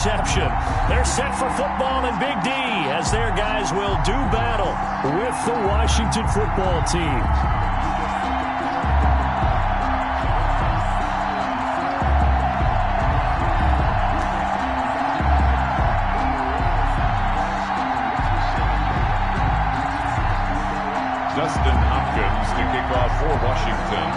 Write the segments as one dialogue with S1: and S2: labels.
S1: Reception. They're set for football in Big D as their guys will do battle with the Washington football team.
S2: Dustin Hopkins to kick off for Washington.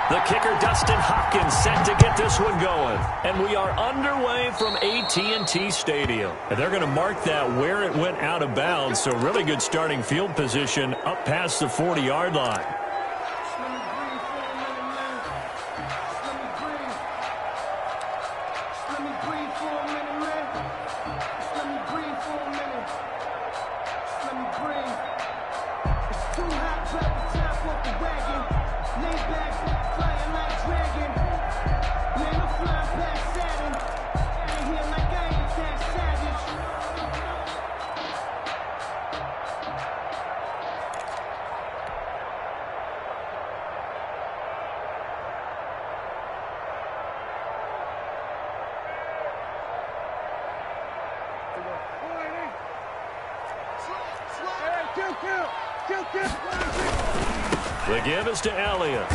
S1: The kicker, Dustin Hopkins, set to get this one going. And we are underway from AT&T Stadium. And they're going to mark that where it went out of bounds. So really good starting field position up past the 40-yard line. The give is to Elliott.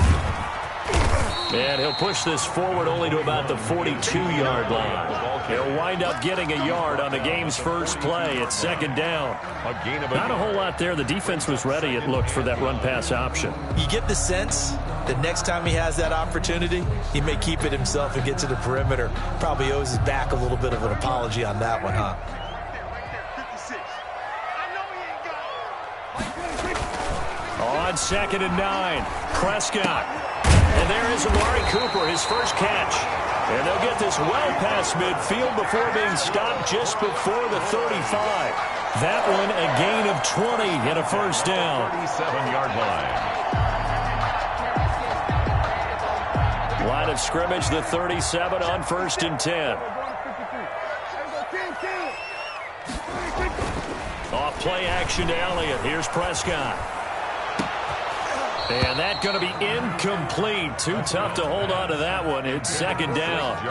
S1: And he'll push this forward only to about the 42-yard line. He'll wind up getting a yard on the game's first play. It's second down. Not a whole lot there. The defense was ready, it looked, for that run-pass option.
S3: You get the sense that next time he has that opportunity, he may keep it himself and get to the perimeter. Probably owes his back a little bit of an apology on that one, huh?
S1: On 2nd and 9, Prescott. And there is Amari Cooper, his first catch. And they'll get this well past midfield before being stopped just before the 35. That one a gain of 20 and a first down.
S2: 37-yard line.
S1: Line of scrimmage, the 37 on 1st and 10. Off play action to Elliott. Here's Prescott. And that's going to be incomplete. Too tough to hold on to that one. It's second down.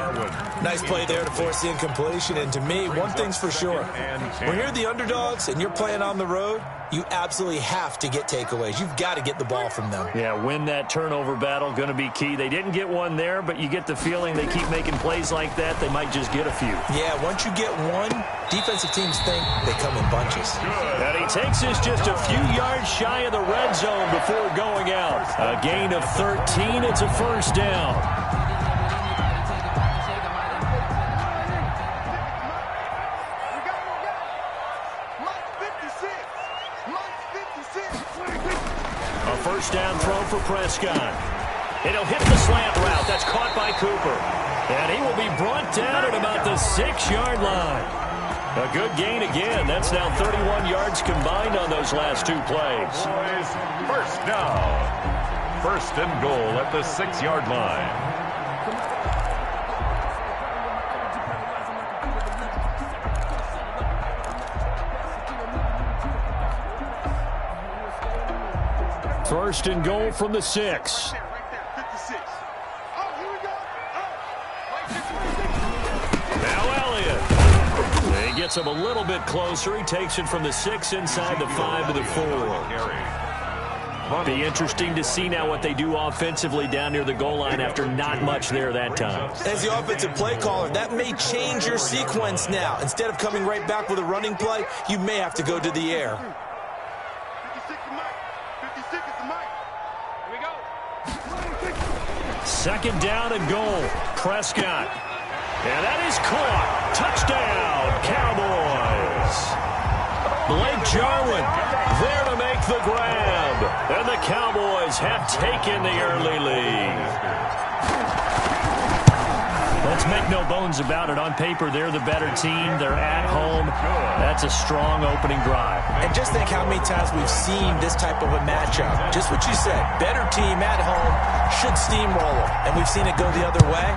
S3: Nice play there to force the incompletion. And to me, one thing's for sure. When you're the underdogs and you're playing on the road, you absolutely have to get takeaways. You've got to get the ball from them.
S1: Yeah, win that turnover battle, going to be key. They didn't get one there, but you get the feeling they keep making plays like that, they might just get a few.
S3: Yeah, once you get one, defensive teams think they come in bunches.
S1: And he takes this just a few yards shy of the red zone before going out. A gain of 13. It's a first down. A first down throw for Prescott. It'll hit the slant route. That's caught by Cooper. And he will be brought down at about the 6-yard line. A good gain again. That's now 31 yards combined on those last two plays.
S2: First down. First and goal at the 6-yard line.
S1: First and goal from the 6. Now Elliott. He gets him a little bit closer. He takes it from the 6 inside the 5 to the 4. Be interesting to see now what they do offensively down near the goal line after not much there that time.
S3: As the offensive play caller, that may change your sequence now. Instead of coming right back with a running play, you may have to go to the air.
S1: Second down and goal. Prescott. And that is caught. Touchdown, Cowboys. Blake Jarwin there to make the grab. And the Cowboys have taken the early lead. Let's make no bones about it. On paper, they're the better team. They're at home. That's a strong opening drive.
S3: And just think how many times we've seen this type of a matchup. Just what you said, better team at home should steamroll them. And we've seen it go the other way.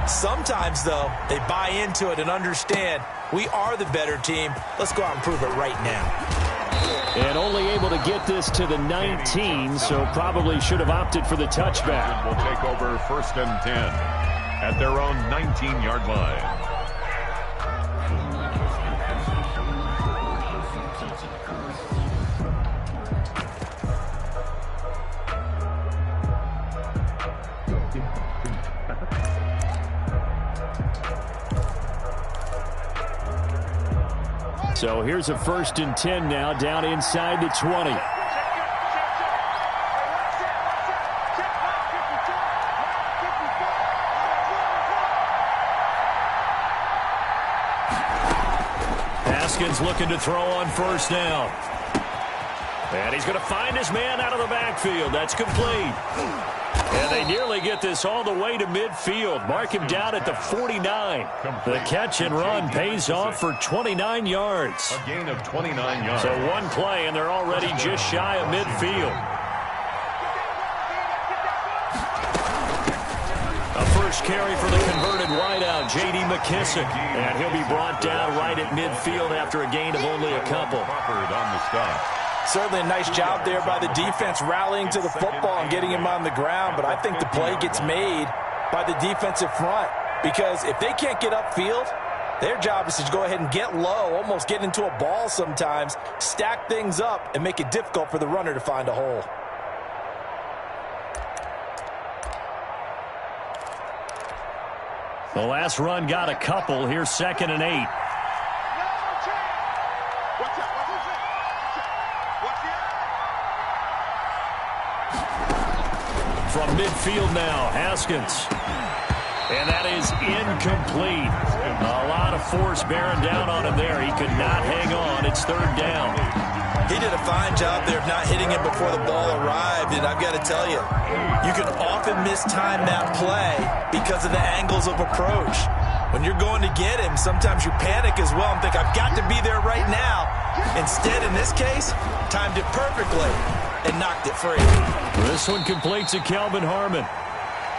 S3: Sometimes, though, they buy into it and understand we are the better team. Let's go out and prove it right now.
S1: And only able to get this to the 19, so probably should have opted for the touchback.
S2: Will take over 1st and 10 at their own 19-yard line.
S1: So here's a 1st and 10 now, down inside the 20. Haskins looking to throw on 1st down. And he's going to find his man out of the backfield. That's complete. And they nearly get this all the way to midfield. Mark him down at the 49. The catch and run pays off for 29 yards.
S2: A gain of 29 yards.
S1: So one play, and they're already just shy of midfield. A first carry for the converted wideout, J.D. McKissick. And he'll be brought down right at midfield after a gain of only a couple.
S2: Crawford on the stop.
S3: Certainly a nice job there by the defense rallying to the football and getting him on the ground, but I think the play gets made by the defensive front because if they can't get upfield, their job is to go ahead and get low, almost get into a ball sometimes, stack things up, and make it difficult for the runner to find a hole.
S1: The last run got a couple. Here's 2nd and 8. From midfield now, Haskins. And that is incomplete. A lot of force bearing down on him there. He could not hang on. It's 3rd down.
S3: He did a fine job there of not hitting him before the ball arrived, and I've got to tell you, you can often mistime that play because of the angles of approach. When you're going to get him, sometimes you panic as well and think, I've got to be there right now. Instead, in this case, timed it perfectly and knocked it free.
S1: This one completes to Kelvin Harmon.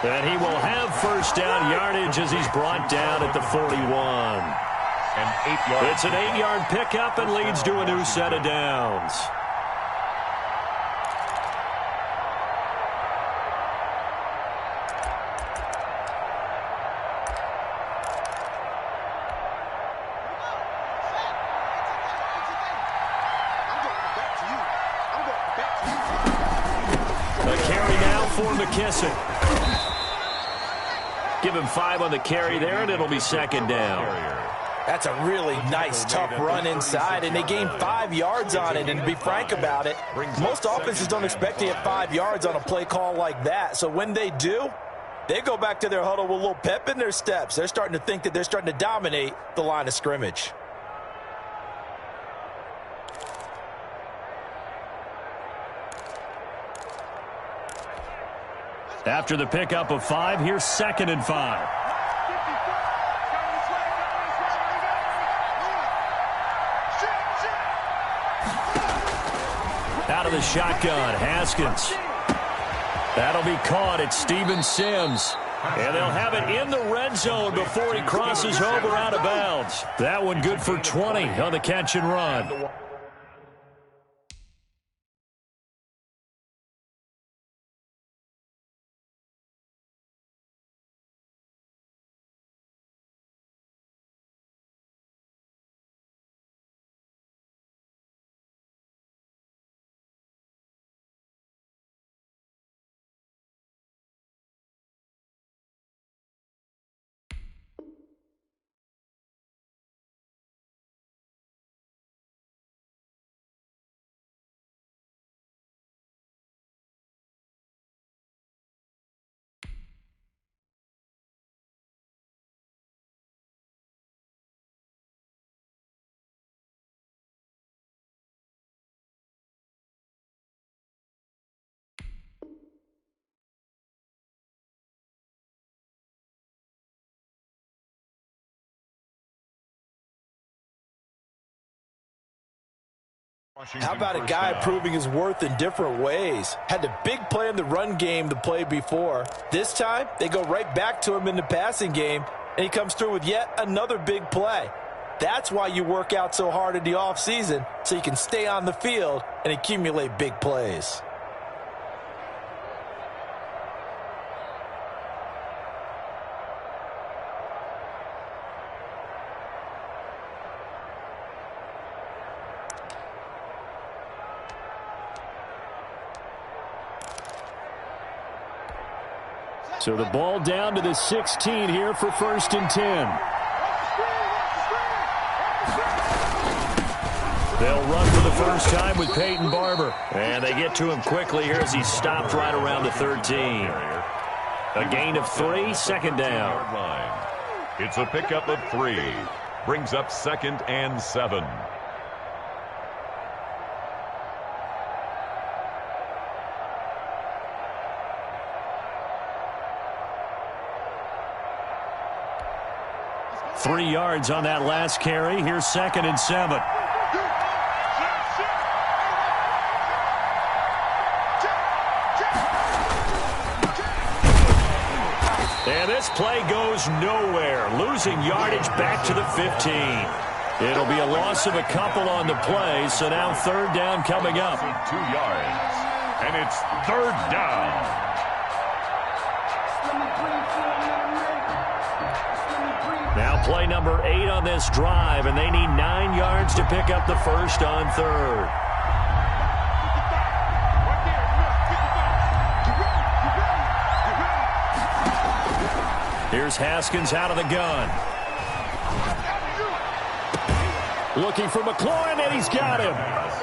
S1: And he will have 1st down yardage as he's brought down at the 41.
S2: An 8-yard.
S1: It's an 8-yard pickup and leads to a new set of downs. For McKissick. Give him 5 on the carry there, and it'll be 2nd down.
S3: That's a really nice, tough run inside, and they gained 5 yards on it. And to be frank about it, most offenses don't expect to get 5 yards on a play call like that. So when they do, they go back to their huddle with a little pep in their steps. They're starting to think that they're starting to dominate the line of scrimmage.
S1: After the pickup of 5, here's 2nd and 5. Out of the shotgun, Haskins. That'll be caught at Steven Sims. And they'll have it in the red zone before he crosses over out of bounds. That one good for 20 on the catch and run.
S3: How about a guy proving his worth in different ways? Had the big play in the run game the play before. This time, they go right back to him in the passing game, and he comes through with yet another big play. That's why you work out so hard in the offseason, so you can stay on the field and accumulate big plays.
S1: So the ball down to the 16 here for 1st and 10. They'll run for the first time with Peyton Barber. And they get to him quickly here as he stopped right around the 13. A gain of 3, 2nd down.
S2: It's a pickup of 3. Brings up 2nd and 7.
S1: Three yards on that last carry. Here's 2nd and 7. And this play goes nowhere. Losing yardage back to the 15. It'll be a loss of a couple on the play, so now 3rd down coming up.
S2: 2 yards. And it's 3rd down.
S1: Now play number 8 on this drive, and they need 9 yards to pick up the first on 3rd. Here's Haskins out of the gun. Looking for McLaurin, and he's got him.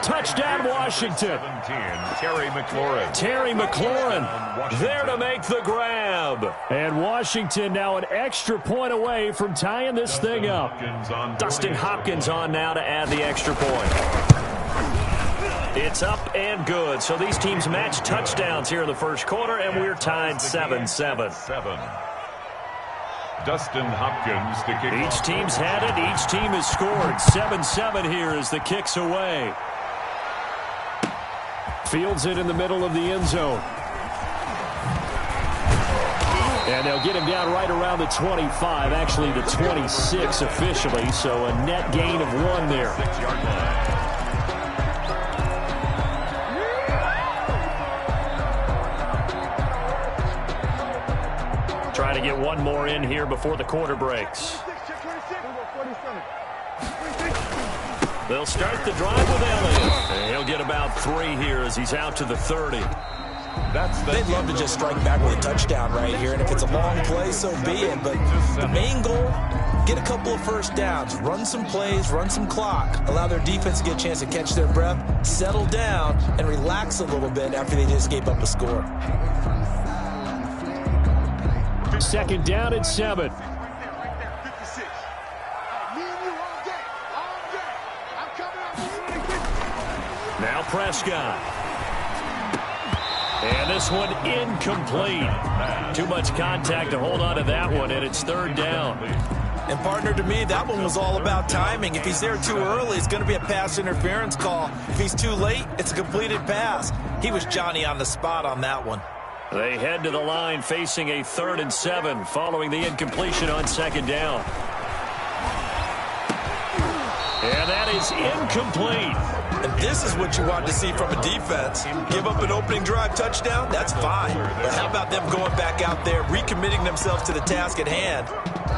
S1: Touchdown, Washington.
S2: 17, Terry McLaurin.
S1: Terry McLaurin there to make the grab. And Washington now an extra point away from tying this thing up. Dustin Hopkins on now to add the extra point. It's up and good. So these teams match touchdowns here in the first quarter, and we're tied 7-7.
S2: Dustin Hopkins to kick
S1: off. Each team's had it. Each team has scored. 7-7 here as the kick's away. Fields it in the middle of the end zone. And they'll get him down right around the 25, actually the 26 officially, so a net gain of 1 there.
S2: 6-yard line.
S1: Try to get one more in here before the quarter breaks. They'll start the drive with Elliott. And he'll get about 3 here as he's out to the 30.
S3: They'd love to just strike back with a touchdown right here, and if it's a long play, so be it. But the main goal, get a couple of first downs, run some plays, run some clock, allow their defense to get a chance to catch their breath, settle down, and relax a little bit after they just gave up a score.
S1: 2nd down and 7. Now Prescott. And this one incomplete. Too much contact to hold on to that one, and it's 3rd down.
S3: And partner, to me, that one was all about timing. If he's there too early, it's going to be a pass interference call. If he's too late, it's a completed pass. He was Johnny on the spot on that one.
S1: They head to the line facing a 3rd and 7 following the incompletion on 2nd down. And that is incomplete.
S3: And this is what you want to see from a defense. Give up an opening drive touchdown, that's fine. But how about them going back out there, recommitting themselves to the task at hand,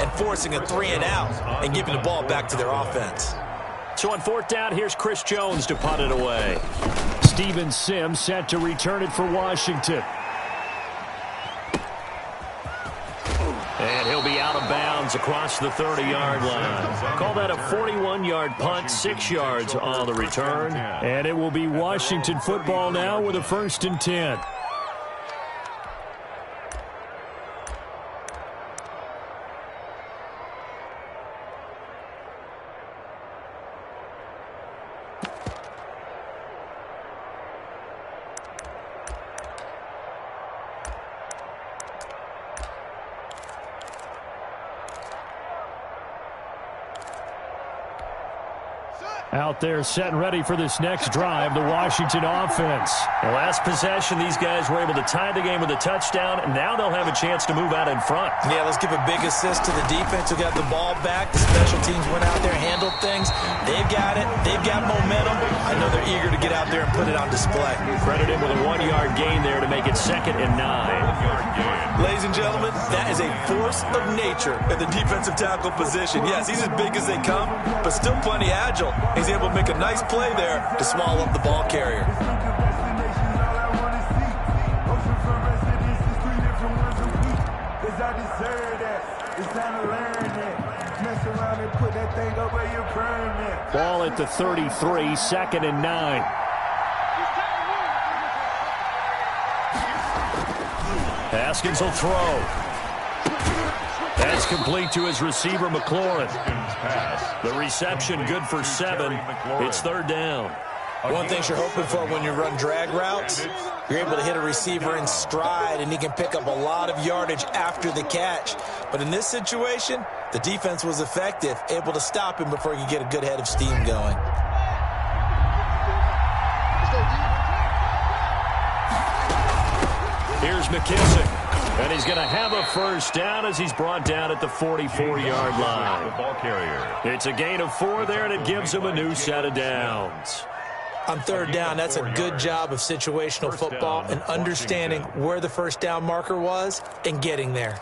S3: and forcing a 3 and out, and giving the ball back to their offense.
S1: So on 4th down, here's Chris Jones to punt it away. Steven Sims set to return it for Washington. And he'll be out of bounds across the 30-yard line. Call that a 41-yard punt, 6 yards on the return. And it will be Washington football now with a 1st and 10. Out there set and ready for this next drive, the Washington offense. The last possession, these guys were able to tie the game with a touchdown, and now they'll have a chance to move out in front.
S3: Yeah, let's give a big assist to the defense who got the ball back. The special teams went out there, handled things. They've got it. They've got momentum. I know they're eager to get out there and put it on display.
S1: Credit him with a 1-yard gain there to make it 2nd and 9.
S3: Ladies and gentlemen, that is a force of nature at the defensive tackle position. Yes, he's as big as they come, but still plenty agile. He's able to make a nice play there to swallow up the ball carrier.
S1: Ball at the 33, 2nd and 9. Haskins will throw. That's complete to his receiver, McLaurin. The reception good for 7. It's 3rd down.
S3: One thing you're hoping for when you run drag routes, you're able to hit a receiver in stride, and he can pick up a lot of yardage after the catch. But in this situation, the defense was effective, able to stop him before he could get a good head of steam going.
S1: Here's McKissick. And he's going to have a first down as he's brought down at the 44-yard line.
S2: The ball carrier.
S1: It's a gain of 4 there, and it gives him a new set of downs.
S3: On 3rd down, that's a good job of situational football and understanding where the first down marker was and getting there.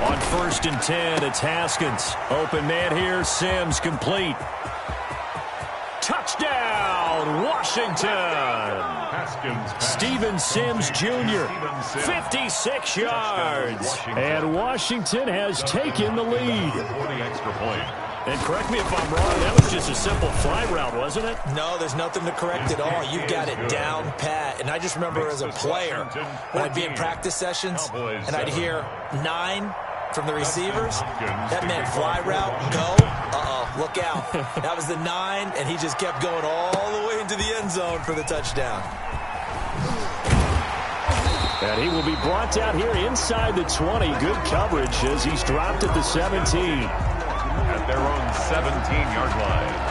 S1: On 1st and 10, it's Haskins. Open man here, Sims complete. Touchdown, Washington! Steven Sims Jr., 56 yards. And Washington has taken the lead. And correct me if I'm wrong, that was just a simple fly route, wasn't it?
S3: No, there's nothing to correct at all. You've got it down pat. And I just remember as a player, when I'd be in practice sessions, and I'd hear 9 from the receivers, that meant fly route, go, look out. That was the 9, and he just kept going all the way into the end zone for the touchdown.
S1: And he will be brought down here inside the 20. Good coverage as he's dropped at the 17.
S2: At their own 17-yard line.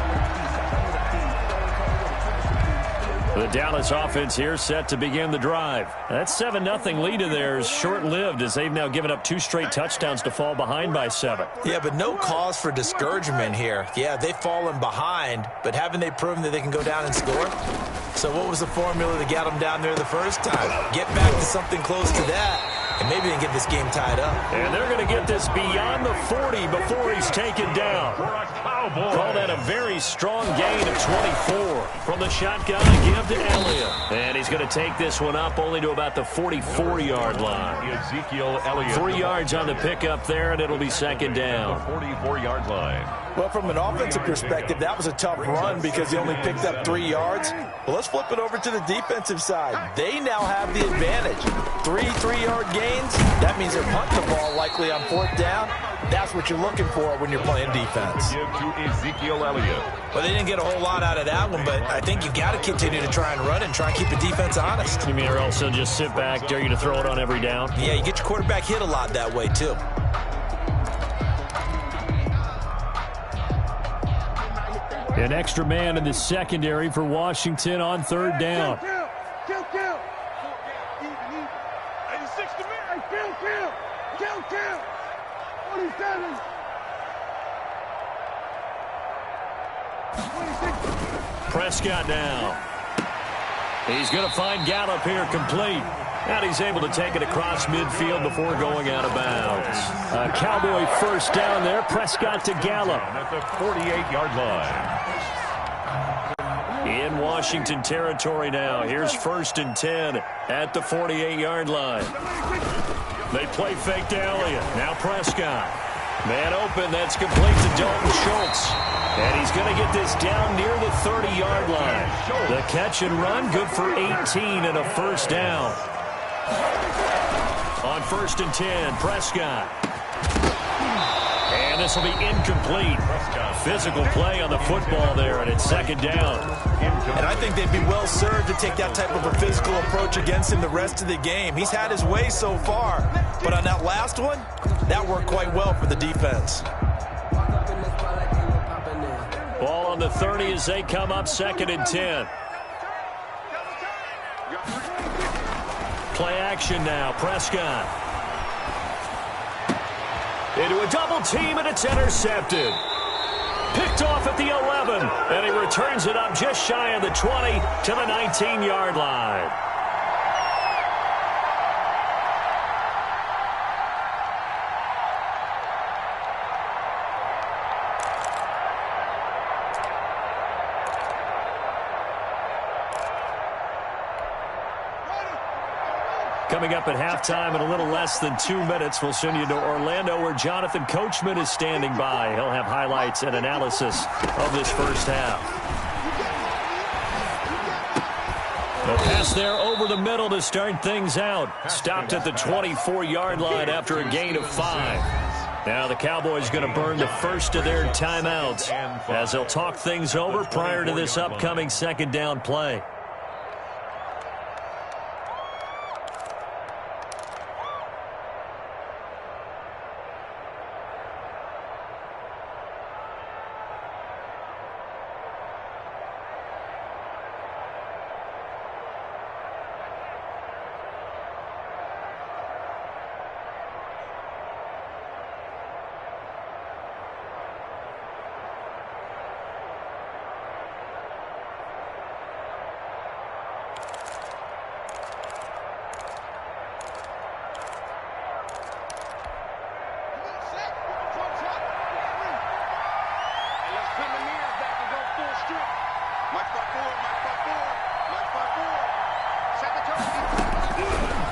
S1: The Dallas offense here set to begin the drive. That 7-0 lead of theirs short-lived as they've now given up 2 straight touchdowns to fall behind by 7.
S3: Yeah, but no cause for discouragement here. Yeah, they've fallen behind, but haven't they proven that they can go down and score? So what was the formula that got them down there the first time? Get back to something close to that, and maybe they can get this game tied up.
S1: And they're going to get this beyond the 40 before he's taken down. Call that a very strong gain of 24. From the shotgun, give to Elliott. And he's going to take this one up only to about the 44-yard line.
S2: Ezekiel Elliott.
S1: 3 yards on the pickup there, and it'll be 2nd down.
S2: 44-yard line.
S3: Well, from an offensive perspective, that was a tough run because he only picked up 3 yards. Well, let's flip it over to the defensive side. They now have the advantage. 3 3-yard gains. That means they're punting the ball likely on 4th down. That's what you're looking for when you're playing defense.
S2: Give to Ezekiel Elliott.
S3: Well, they didn't get a whole lot out of that one, but I think you got to continue to try and run and try and keep the defense honest.
S1: You mean or else they'll just sit back, dare you to throw it on every down?
S3: Yeah, you get your quarterback hit a lot that way, too.
S1: An extra man in the secondary for Washington on 3rd down. Prescott now. He's going to find Gallup here complete. And he's able to take it across midfield before going out of bounds. A Cowboy first down there. Prescott to Gallup.
S2: At the 48-yard line.
S1: In Washington territory now. Here's 1st and 10 at the 48-yard line. They play fake to Elliott. Now Prescott. Man open. That's complete to Dalton Schultz. And he's going to get this down near the 30-yard line. The catch and run, good for 18 and a first down. On 1st and 10, Prescott. And And this will be incomplete. Physical play on the football there, and it's second down.
S3: And I think they'd be well served to take that type of a physical approach against him the rest of the game. He's had his way so far, but on that last one, that worked quite well for the defense.
S1: Ball on the 30 as they come up, 2nd and 10. Play action now, Prescott. Into a double team, and it's intercepted. Picked off at the 11, and he returns it up just shy of the 20 to the 19-yard line. Coming up at halftime in a little less than 2 minutes, we'll send you to Orlando where Jonathan Coachman is standing by. He'll have highlights and analysis of this first half. The pass there over the middle to start things out. Stopped at the 24-yard line after a gain of 5. Now the Cowboys going to burn the first of their timeouts as they'll talk things over prior to this upcoming second down play.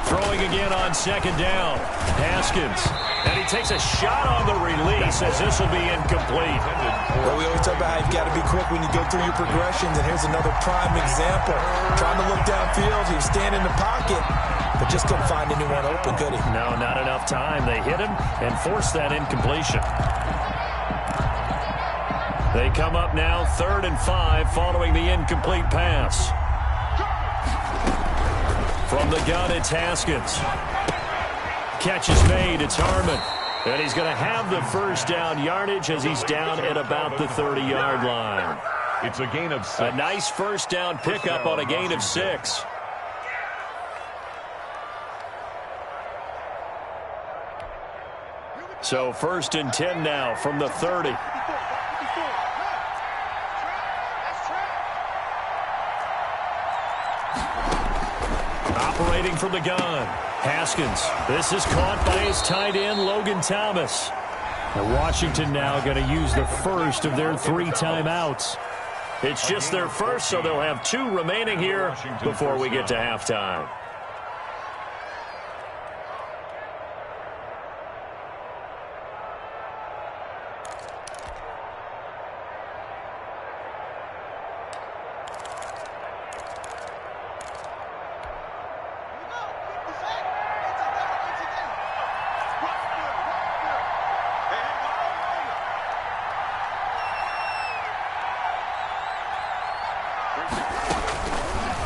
S1: Throwing again on second down. Haskins. And he takes a shot on the release as this will be incomplete.
S3: Well, we always talk about how you've got to be quick when you go through your progressions, and here's another prime example. Trying to look downfield, he was standing in the pocket, but just couldn't find anyone open, could he?
S1: No, not enough time. They hit him and forced that incompletion. They come up now 3rd and 5 following the incomplete pass. From the gun, it's Haskins. Catch is made. It's Harmon. And he's going to have the first down yardage as he's down at about the 30-yard line.
S2: It's a gain of 6.
S1: A nice first down pickup on a gain of 6. So 1st and 10 now from the 30. Operating from the gun. Haskins. This is caught by his tight end, Logan Thomas. And Washington now going to use the first of their 3 timeouts. It's just their first, so they'll have 2 remaining here before we get to halftime.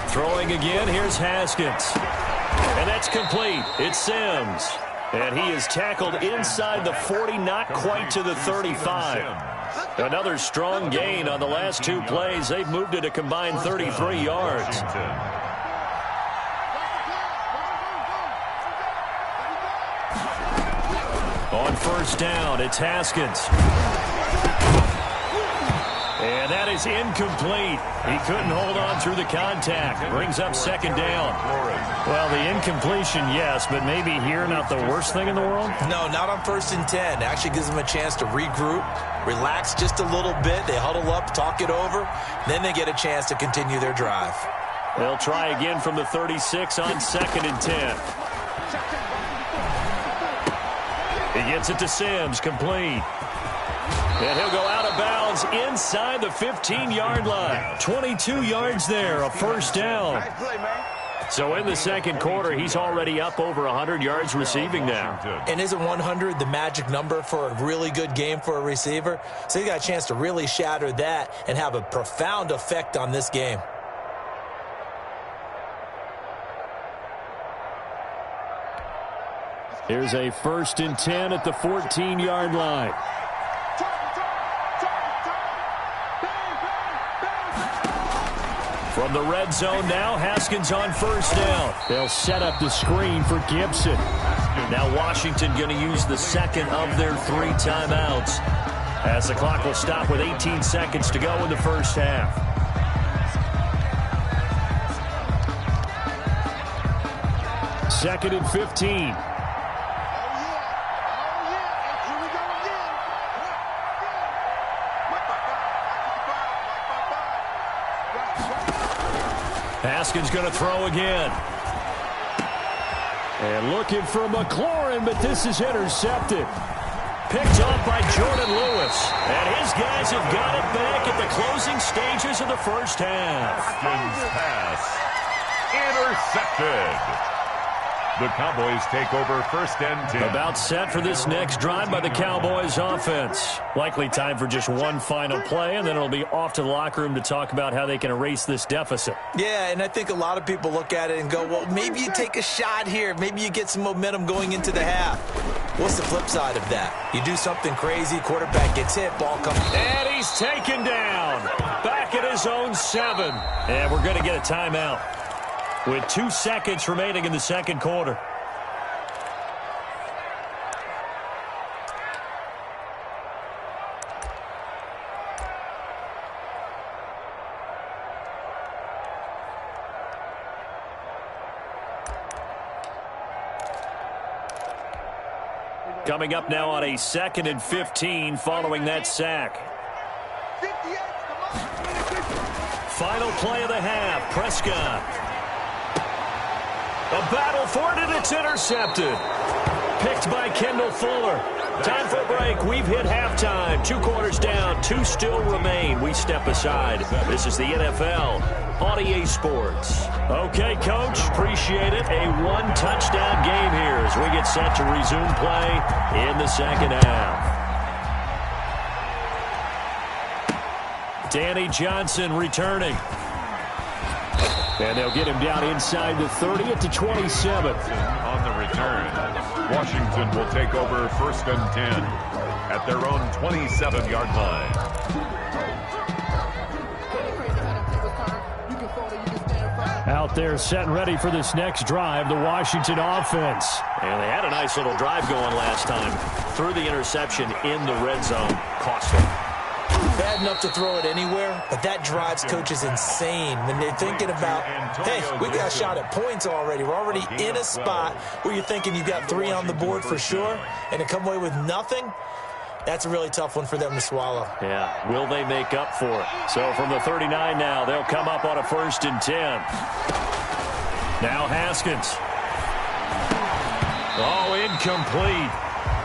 S1: Throwing again, here's Haskins. And that's complete. It's Sims. And he is tackled inside the 40, not quite to the 35. Another strong gain on the last 2 plays. They've moved it a combined 33 yards. On first down, it's Haskins. And that is incomplete. He couldn't hold on through the contact. Brings up second down. Well, the incompletion, yes, but maybe here not the worst thing in the world?
S3: No, not on 1st and 10. It actually gives them a chance to regroup, relax just a little bit. They huddle up, talk it over. Then they get a chance to continue their drive.
S1: They'll try again from the 36 on 2nd and 10. He gets it to Sims, complete. And he'll go out of bounds inside the 15-yard line. 22 yards there, a first down. So in the second quarter, he's already up over 100 yards receiving now.
S3: And isn't 100 the magic number for a really good game for a receiver? So he got a chance to really shatter that and have a profound effect on this game.
S1: Here's a 1st and 10 at the 14-yard line. From the red zone now, Haskins on 1st down. They'll set up the screen for Gibson. Now Washington going to use the second of their 3 timeouts, as the clock will stop with 18 seconds to go in the first half. Second and 15. Haskins going to throw again. And looking for McLaurin, but this is intercepted. Picked off by Jordan Lewis. And his guys have got it back at the closing stages of the first half.
S2: Haskins pass. Intercepted. The Cowboys take over 1st and 10.
S1: About set for this next drive by the Cowboys offense. Likely time for just one final play, and then it'll be off to the locker room to talk about how they can erase this deficit.
S3: Yeah, and I think a lot of people look at it and go, well, maybe you take a shot here. Maybe you get some momentum going into the half. What's the flip side of that? You do something crazy, quarterback gets hit, ball comes.
S1: And he's taken down. Back at his own 7. And we're going to get a timeout with 2 seconds remaining in the second quarter. Coming up now on a 2nd and 15 following that sack. Final play of the half. Prescott. A battle for it, and it's intercepted. Picked by Kendall Fuller. Time for a break. We've hit halftime. 2 quarters down. 2 still remain. We step aside. This is the NFL on EA Sports. Okay, Coach. Appreciate it. A 1-touchdown game here as we get set to resume play in the second half. Danny Johnson returning. And they'll get him down inside the 30 at the 27.
S2: On the return, Washington will take over 1st and 10 at their own 27-yard line.
S1: Out there set and ready for this next drive, the Washington offense. And they had a nice little drive going last time. Threw the interception in the red zone. Costly.
S3: Bad enough to throw it anywhere, but that drives coaches insane when they're thinking about, hey, we got a shot at points already. We're already in a spot where you're thinking you got 3 on the board for sure, and to come away with nothing, that's a really tough one for them to swallow.
S1: Yeah, will they make up for it? So from the 39 now, they'll come up on a 1st and 10. Now Haskins. Oh, incomplete.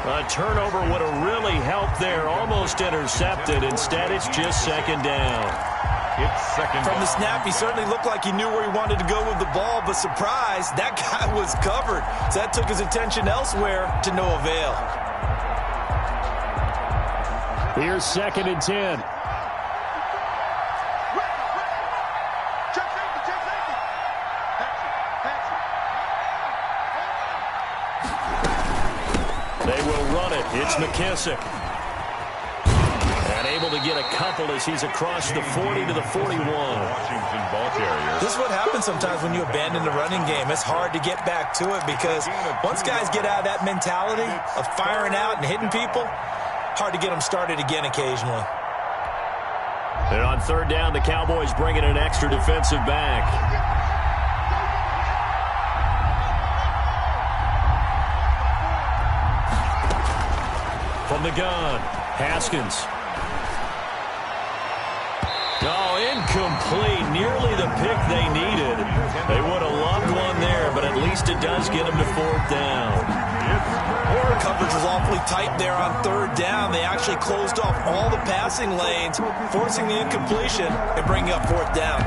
S1: A turnover would have really helped there. Almost intercepted. Instead, it's just 2nd down.
S2: It's second.
S3: From the snap, he certainly looked like he knew where he wanted to go with the ball, but surprise, that guy was covered. So that took his attention elsewhere to no avail.
S1: Here's 2nd and 10. They will run it. It's McKissick. And able to get a couple as he's across the 40 to the 41.
S2: Washington ball carrier.
S3: This is what happens sometimes when you abandon the running game. It's hard to get back to it because once guys get out of that mentality of firing out and hitting people, hard to get them started again occasionally.
S1: And on 3rd down, the Cowboys bring in an extra defensive back. From the gun, Haskins. Oh, incomplete. Nearly the pick they needed. They would have loved one there, but at least it does get them to 4th down.
S3: The coverage was awfully tight there on 3rd down. They actually closed off all the passing lanes, forcing the incompletion and bringing up 4th down.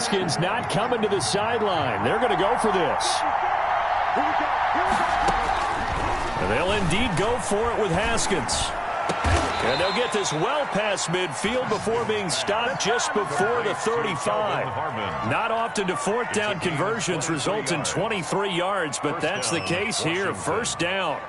S1: Haskins not coming to the sideline. They're going to go for this. And they'll indeed go for it with Haskins. And they'll get this well past midfield before being stopped just before the 35. Not often do fourth down conversions result in 23 yards, but that's the case here. First down.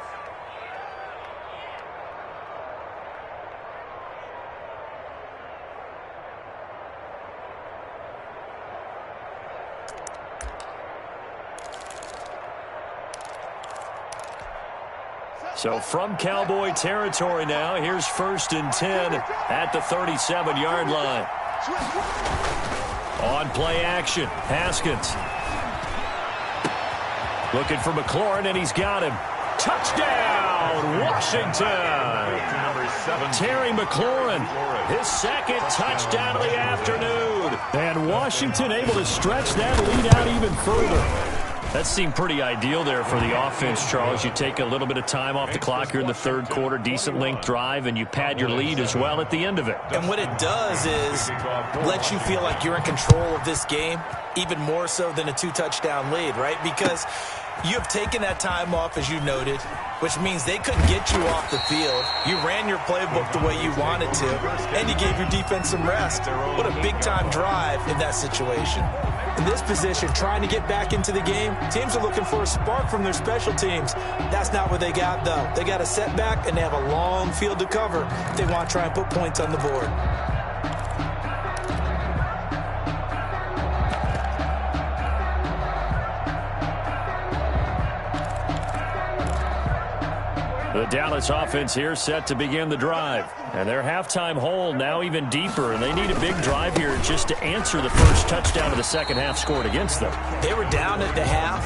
S1: So from Cowboy territory now, here's 1st and 10 at the 37-yard line. On play action, Haskins. Looking for McLaurin, and he's got him. Touchdown, Washington! Terry McLaurin, his second touchdown of the afternoon. And Washington able to stretch that lead out even further. That seemed pretty ideal there for the offense, Charles. You take a little bit of time off the clock here in the third quarter, decent length drive, and you pad your lead as well at the end of it.
S3: And what it does is let you feel like you're in control of this game, even more so than a 2-touchdown lead, right? Because you have taken that time off, as you noted, which means they couldn't get you off the field. You ran your playbook the way you wanted to, and you gave your defense some rest. What a big-time drive in that situation. In this position, trying to get back into the game, teams are looking for a spark from their special teams. That's not what they got, though. They got a setback, and they have a long field to cover if they want to try and put points on the board.
S1: The Dallas offense here set to begin the drive. And their halftime hole now even deeper, and they need a big drive here just to answer the first touchdown of the second half scored against them.
S3: They were down at the half.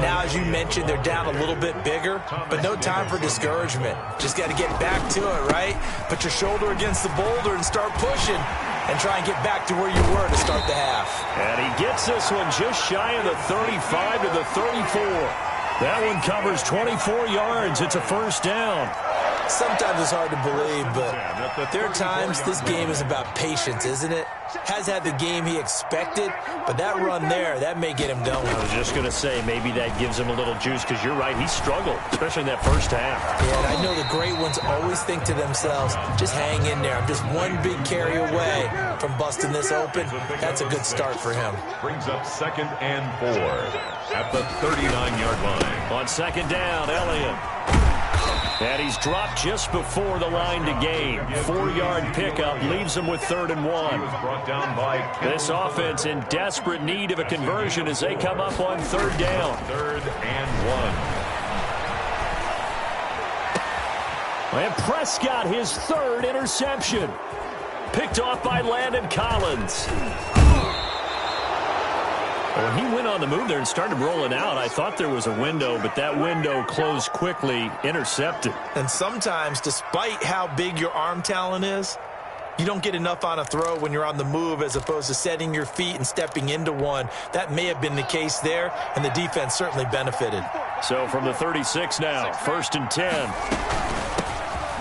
S3: Now, as you mentioned, they're down a little bit bigger, but no time for discouragement. Just got to get back to it, right? Put your shoulder against the boulder and start pushing and try and get back to where you were to start the half.
S1: And he gets this one just shy of the 35 to the 34. That one covers 24 yards. It's a first down.
S3: Sometimes it's hard to believe, but there are times this game is about patience, isn't it? Has had the game he expected, but that run there, that may get him going.
S1: I was just going to say, maybe that gives him a little juice, because you're right, he struggled, especially in that first half.
S3: Yeah, and I know the great ones always think to themselves, just hang in there. I'm just one big carry away from busting this open. That's a good start for him.
S2: Brings up 2nd and 4 at the 39-yard line.
S1: On second down, Elliott. And he's dropped just before the line to gain. 4-yard pickup leaves him with 3rd and 1. This offense in desperate need of a conversion as they come up on 3rd down.
S2: 3rd and 1.
S1: And Prescott, his 3rd interception. Picked off by Landon Collins. When he went on the move there and started rolling out, I thought there was a window, but that window closed quickly, intercepted.
S3: And sometimes, despite how big your arm talent is, you don't get enough on a throw when you're on the move as opposed to setting your feet and stepping into one. That may have been the case there, and the defense certainly benefited.
S1: So from the 36 now, 1st and 10.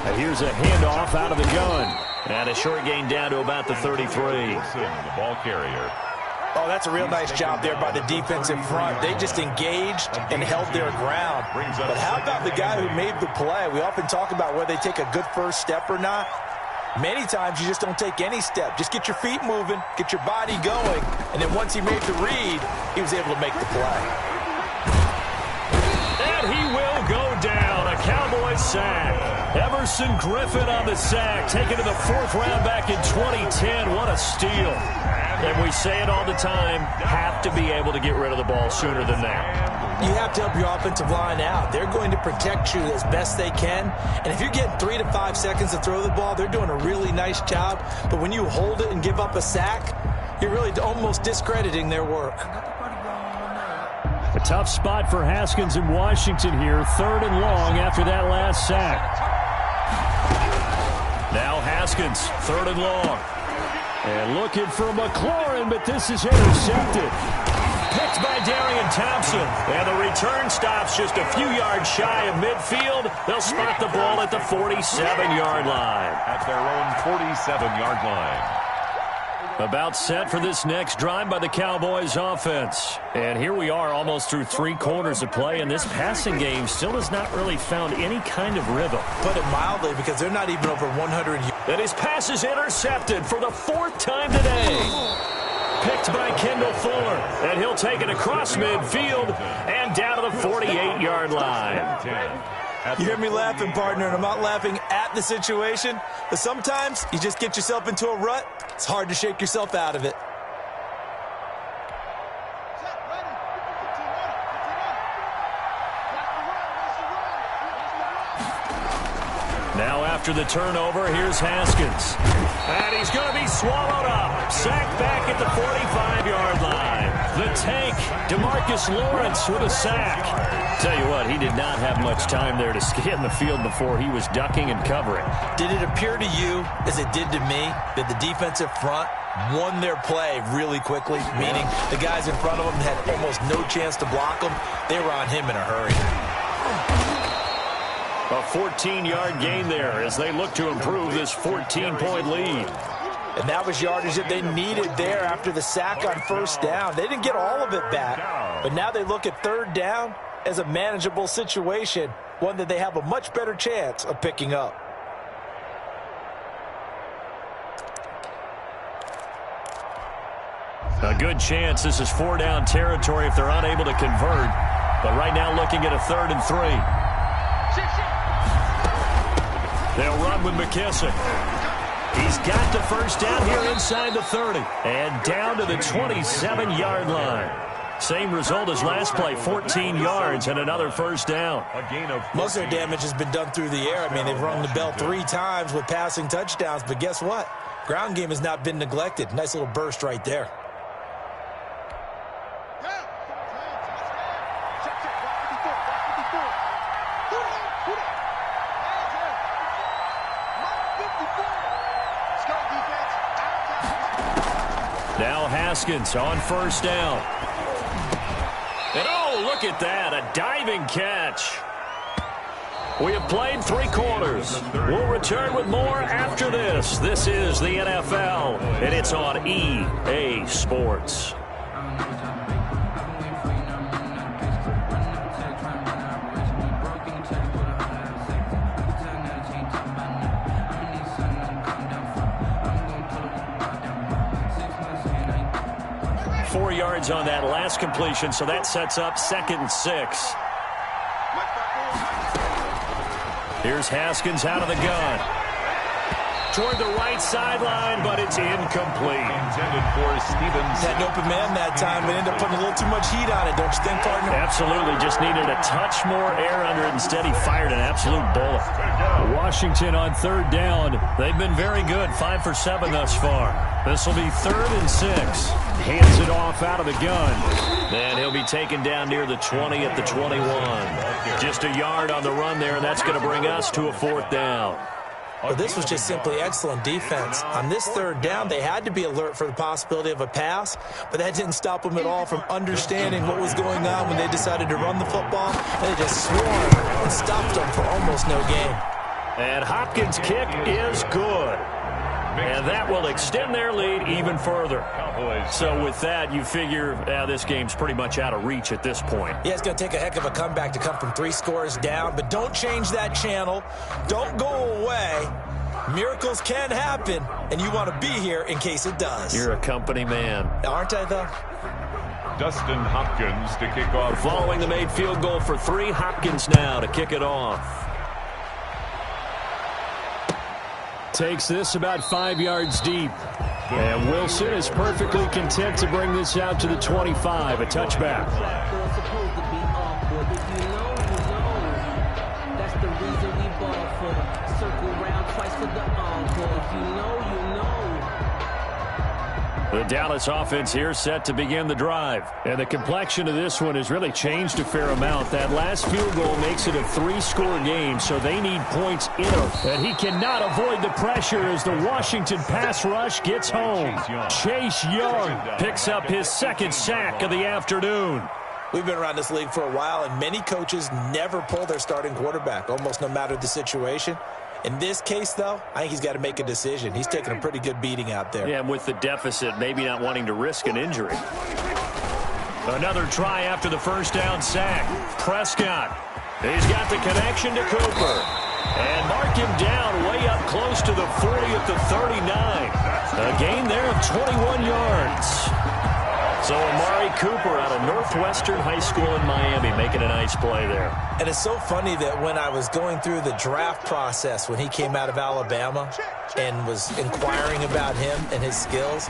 S1: And here's a handoff out of the gun. And a short gain down to about the 33.
S2: The ball carrier.
S3: Oh, that's a real nice job there by the defensive front. They just engaged and held their ground. But how about the guy who made the play? We often talk about whether they take a good first step or not. Many times you just don't take any step. Just get your feet moving, get your body going, and then once he made the read, he was able to make the play.
S1: And he will go down. A Cowboy sack. Everson Griffin on the sack, taken to the 4th round back in 2010. What a steal. And we say it all the time, have to be able to get rid of the ball sooner than that.
S3: You have to help your offensive line out. They're going to protect you as best they can. And if you're getting 3 to 5 seconds to throw the ball, they're doing a really nice job. But when you hold it and give up a sack, you're really almost discrediting their work.
S1: A tough spot for Haskins in Washington here. 3rd and long after that last sack. Now Haskins, 3rd and long. And looking for McLaurin, but this is intercepted. Picked by Darian Thompson. And the return stops just a few yards shy of midfield. They'll spot the ball at the 47-yard line.
S2: At their own 47-yard line.
S1: About set for this next drive by the Cowboys offense. And here we are almost through 3 quarters of play, and this passing game still has not really found any kind of rhythm.
S3: Put it mildly, because they're not even over 100 yards.
S1: And his pass is intercepted for the 4th time today. Picked by Kendall Fuller, and he'll take it across midfield and down to the 48-yard line.
S3: You hear me laughing, partner, and I'm not laughing at the situation, but sometimes you just get yourself into a rut. It's hard to shake yourself out of it.
S1: Now after the turnover, here's Haskins. And he's going to be swallowed up. Sacked back at the 45-yard line. The tank, DeMarcus Lawrence with a sack. Tell you what, he did not have much time there to scan the field before he was ducking and covering.
S3: Did it appear to you, as it did to me, that the defensive front won their play really quickly, meaning the guys in front of them had almost no chance to block them? They were on him in a hurry.
S1: A 14-yard gain there as they look to improve this 14-point lead.
S3: And that was yardage that they needed there after the sack on first down. They didn't get all of it back, but now they look at third down as a manageable situation, one that they have a much better chance of picking up.
S1: A good chance this is 4-down territory if they're unable to convert. But right now looking at a 3rd and 3. They'll run with McKissick. He's got the first down here inside the 30. And down to the 27-yard line. Same result as last play, 14 yards and another first down.
S3: Most of their damage has been done through the air. I mean, they've rung the bell 3 times with passing touchdowns. But guess what? Ground game has not been neglected. Nice little burst right there.
S1: Now Haskins on first down. And oh, look at that, a diving catch. We have played 3 quarters. We'll return with more after this. This is the NFL, and it's on EA Sports. Yards on that last completion, so that sets up 2nd and 6. Here's Haskins out of the gun. Toward the right sideline, but it's incomplete.
S2: Intended for Stevens.
S3: Had an open man that time, but ended up putting a little too much heat on it, don't you think, partner?
S1: Absolutely. Just needed a touch more air under it. Instead, he fired an absolute bullet. Washington on 3rd down. They've been very good, 5 for 7 thus far. This will be 3rd and 6. Hands it off out of the gun. And he'll be taken down near the 20 at the 21. Just a yard on the run there, and that's going to bring us to a 4th down.
S3: Well, this was just simply excellent defense. On this 3rd down, they had to be alert for the possibility of a pass, but that didn't stop them at all from understanding what was going on when they decided to run the football. They just swarmed and stopped them for almost no gain.
S1: And Hopkins' kick is good. And that will extend their lead even further. So with that, you figure this game's pretty much out of reach at this point.
S3: Yeah, it's going to take a heck of a comeback to come from 3 scores down, but don't change that channel. Don't go away. Miracles can happen, and you want to be here in case it does.
S1: You're a company man.
S3: Aren't I, though?
S2: Dustin Hopkins to kick off.
S1: Following the made field goal for 3, Hopkins now to kick it off. Takes this about 5 yards deep. And Wilson is perfectly content to bring this out to the 25, a touchback.
S4: That's the reason we ball for. Circle round twice for the encore. If you know, you know.
S1: The Dallas offense here set to begin the drive. And the complexion of this one has really changed a fair amount. That last field goal makes it a 3-score game, so they need points in it. And he cannot avoid the pressure as the Washington pass rush gets home. Chase Young picks up his 2nd sack of the afternoon.
S3: We've been around this league for a while, and many coaches never pull their starting quarterback, almost no matter the situation. In this case, though, I think he's got to make a decision. He's taking a pretty good beating out there.
S1: Yeah, and with the deficit, maybe not wanting to risk an injury. Another try after the first down sack. Prescott. He's got the connection to Cooper. And mark him down way up close to the 40 at the 39. A gain there of 21 yards. So Amari Cooper out of Northwestern High School in Miami making a nice play there.
S3: And it's so funny that when I was going through the draft process when he came out of Alabama and was inquiring about him and his skills,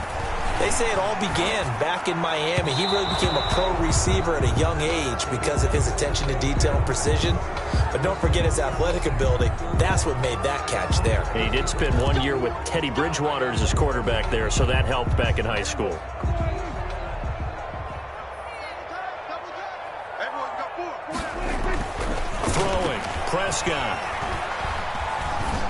S3: they say it all began back in Miami. He really became a pro receiver at a young age because of his attention to detail and precision. But don't forget his athletic ability. That's what made that catch there.
S1: He did spend 1 year with Teddy Bridgewater as his quarterback there, so that helped back in high school. Throwing, Prescott.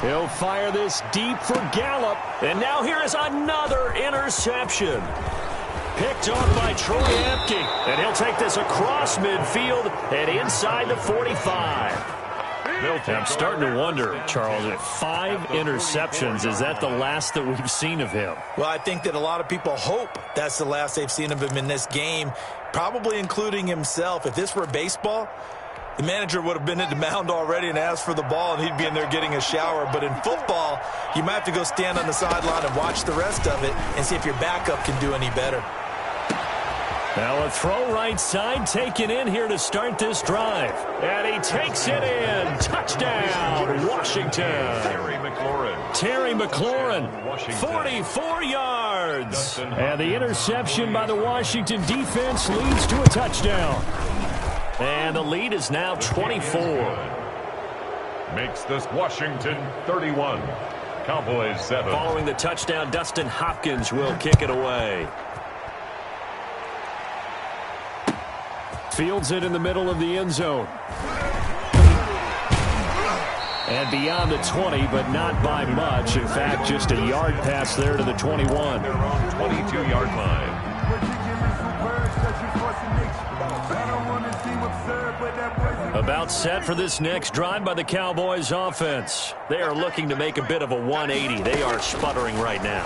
S1: He'll fire this deep for Gallup. And now here is another interception. Picked off by Troy Apke. And he'll take this across midfield and inside the 45. I'm starting to wonder, Charles, if 5 interceptions, is that the last that we've seen of him?
S3: Well, I think that a lot of people hope that's the last they've seen of him in this game, probably including himself. If this were baseball, the manager would have been at the mound already and asked for the ball, and he'd be in there getting a shower. But in football, you might have to go stand on the sideline and watch the rest of it and see if your backup can do any better.
S1: Now a throw right side taken in here to start this drive. And he takes it in. Touchdown, Washington. Terry McLaurin, 44 yards. And the interception by the Washington defense leads to a touchdown. And the lead is now 24.
S2: Makes this Washington 31. Cowboys 7.
S1: Following the touchdown, Dustin Hopkins will kick it away. Fields it in the middle of the end zone. And beyond the 20, but not by much. In fact, just a yard pass there to the 21.
S2: Their own 22-yard line.
S1: About set for this next drive by the Cowboys offense. They are looking to make a bit of a 180. They are sputtering right now.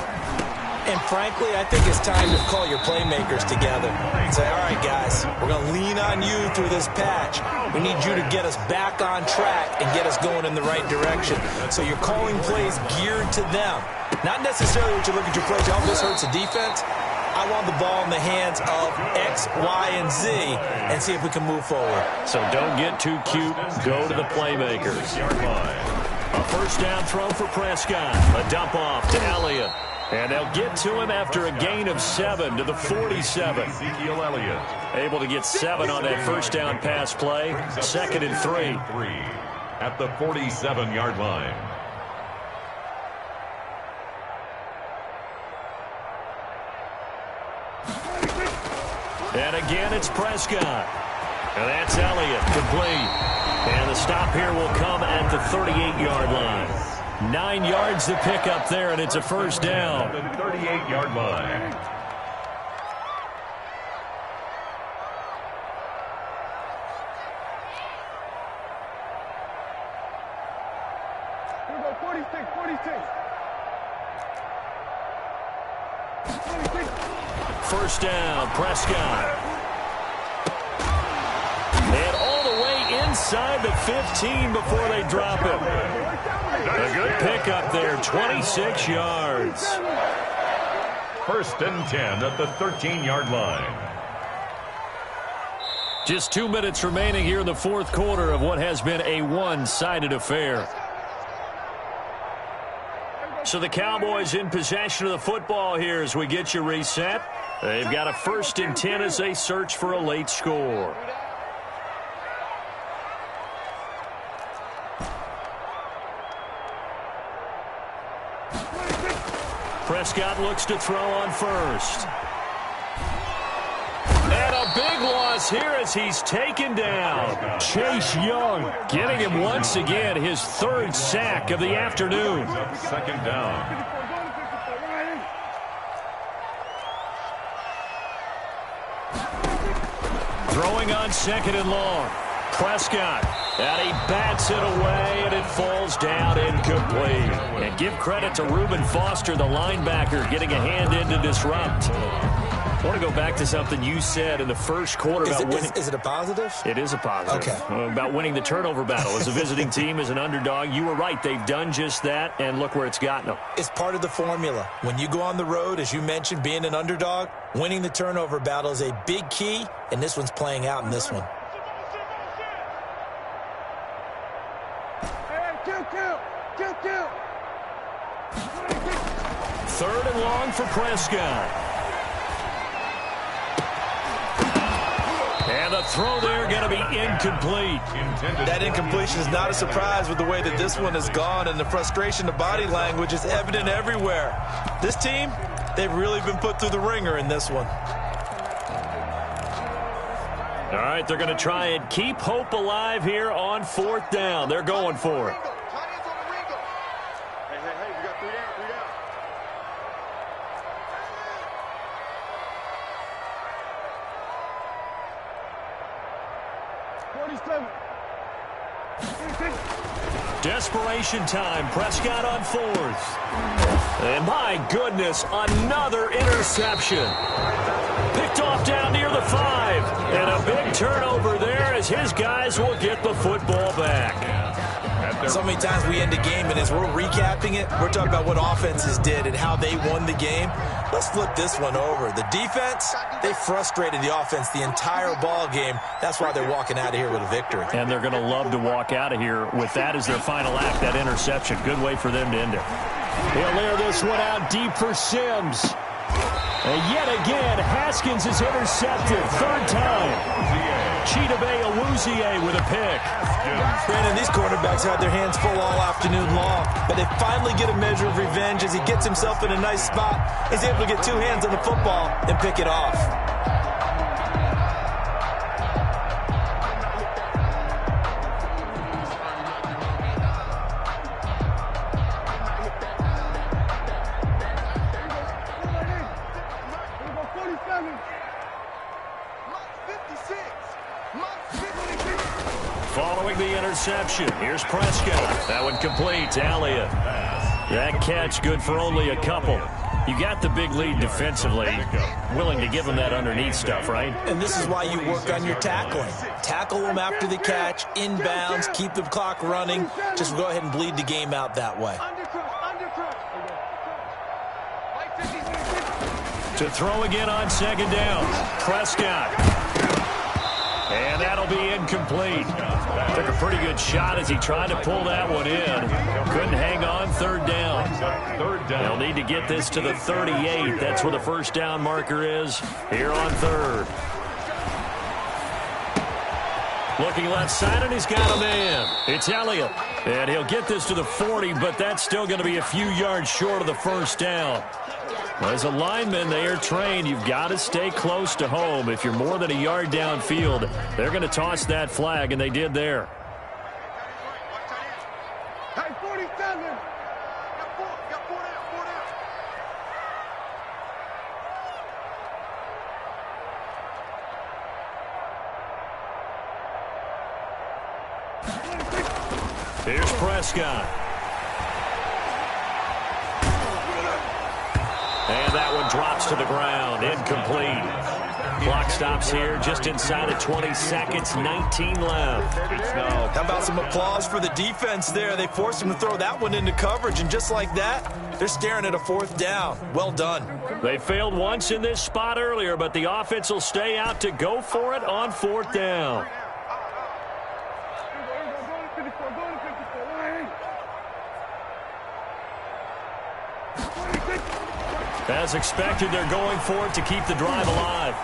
S3: And frankly, I think it's time to call your playmakers together and say, all right, guys, we're going to lean on you through this patch. We need you to get us back on track and get us going in the right direction. So you're calling plays geared to them. Not necessarily what you look at your plays, oh, this hurts the defense. I want the ball in the hands of X, Y, and Z and see if we can move forward.
S1: So don't get too cute. Go to the playmakers. A first down throw for Prescott. A dump off to Elliott. And they'll get to him after a gain of 7 to the 47.
S2: Ezekiel Elliott.
S1: Able to get 7 on that first down pass play. 2nd and 3.
S2: At the 47-yard line.
S1: And again, it's Prescott. And that's Elliott, complete. And the stop here will come at the 38-yard line. 9 yards to pick up there, and it's a first down.
S2: The 38-yard line.
S5: Here we go, 46.
S1: First down, Prescott. And all the way inside the 15 before they drop him. A good pickup there, 26 yards.
S2: First and 10 at the 13-yard line.
S1: Just 2 minutes remaining here in the fourth quarter of what has been a one-sided affair. So the Cowboys in possession of the football here as we get you reset. They've got a first and 10 as they search for a late score. Prescott looks to throw on first. And a big loss here as he's taken down. Chase Young getting him once again his 3rd sack of the afternoon.
S2: Second down.
S1: Throwing on 2nd and long. Prescott, and he bats it away, and it falls down incomplete. And give credit to Reuben Foster, the linebacker, getting a hand in to disrupt. I want to go back to something you said in the first quarter about winning.
S3: Is it a positive?
S1: It is a positive.
S3: Okay.
S1: About winning the turnover battle. As a visiting team, as an underdog, you were right. They've done just that, and look where it's gotten them.
S3: It's part of the formula. When you go on the road, as you mentioned, being an underdog, winning the turnover battle is a big key, and this one's playing out in this one.
S1: Third and long for Prescott. And the throw there going to be incomplete.
S3: That incompletion is not a surprise with the way that this one has gone, and the frustration, the body language is evident everywhere. This team, they've really been put through the ringer in this one.
S1: All right, they're going to try and keep hope alive here on 4th down. They're going for it.
S5: Hey, we got 3 down, 3 down. 47.
S1: Desperation time. Prescott on 4th. And my goodness, another interception. Picked off down near the 5. And a big turnover there as his guys will get the football back.
S3: So many times we end a game, and as we're recapping it, we're talking about what offenses did and how they won the game. Let's flip this one over. The defense, they frustrated the offense the entire ball game. That's why they're walking out of here with a victory.
S1: And they're going to love to walk out of here with that as their final act, that interception. Good way for them to end it. He'll layer this one out deep for Sims. And yet again, Haskins is intercepted. 3rd time. Chidobe Awuzie with a pick.
S3: Brandon, these quarterbacks had their hands full all afternoon long, but they finally get a measure of revenge as he gets himself in a nice spot. He's able to get 2 hands on the football and pick it off.
S1: Following the interception, here's Prescott. That one complete to Elliott. That catch good for only a couple. You got the big lead defensively. Willing to give them that underneath stuff, right?
S3: And this is why you work on your tackling. Tackle them after the catch, inbounds, keep the clock running. Just go ahead and bleed the game out that way.
S1: To throw again on 2nd down. Prescott. And that'll be incomplete. Took a pretty good shot as he tried to pull that one in. Couldn't hang on. 3rd down. They'll need to get this to the 38. That's where the 1st down marker is here on 3rd. Looking left side, and he's got a man. It's Elliott. And he'll get this to the 40, but that's still going to be a few yards short of the 1st down. As a lineman, they are trained. You've got to stay close to home. If you're more than a yard downfield, they're going to toss that flag, and they did there.
S5: Hey, 47. Got 4 down, 4 down.
S1: Here's Prescott. And that one drops to the ground. Incomplete. Clock stops here just inside of 20 seconds. 19 left.
S3: How about some applause for the defense there? They forced him to throw that one into coverage, and just like that, they're staring at a 4th down. Well done.
S1: They failed once in this spot earlier, but the offense will stay out to go for it on 4th down. As expected, they're going for it to keep the drive alive.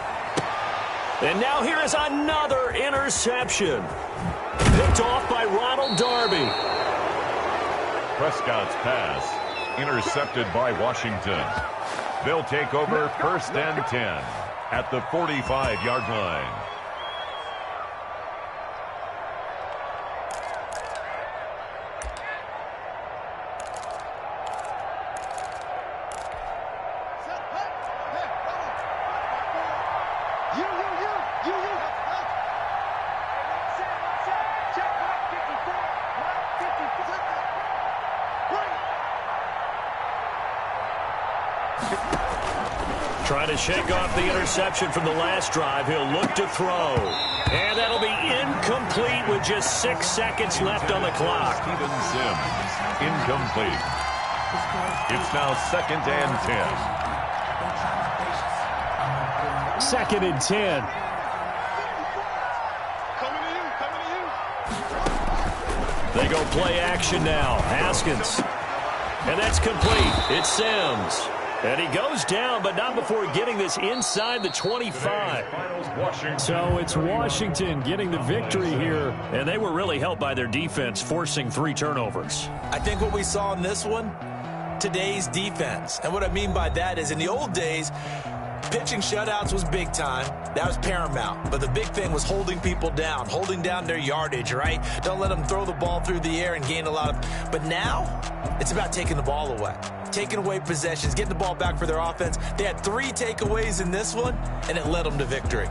S1: And now here is another interception. Picked off by Ronald Darby.
S2: Prescott's pass intercepted by Washington. They'll take over 1st and 10 at the 45-yard line.
S1: Trying to shake off the interception from the last drive. He'll look to throw. And that'll be incomplete with just 6 seconds left on the clock.
S2: Steven Sims, incomplete. It's now 2nd and 10.
S1: 2nd and 10. They go play action now. Haskins. And that's complete. It's Sims. And he goes down, but not before getting this inside the 25. So it's Washington getting the victory here. And they were really helped by their defense, forcing 3 turnovers.
S3: I think what we saw in this one, today's defense. And what I mean by that is in the old days, pitching shutouts was big time. That was paramount. But the big thing was holding people down, holding down their yardage, right? Don't let them throw the ball through the air and gain a lot of... But now, it's about taking the ball away. Taking away possessions, getting the ball back for their offense. They had 3 takeaways in this one, and it led them to victory.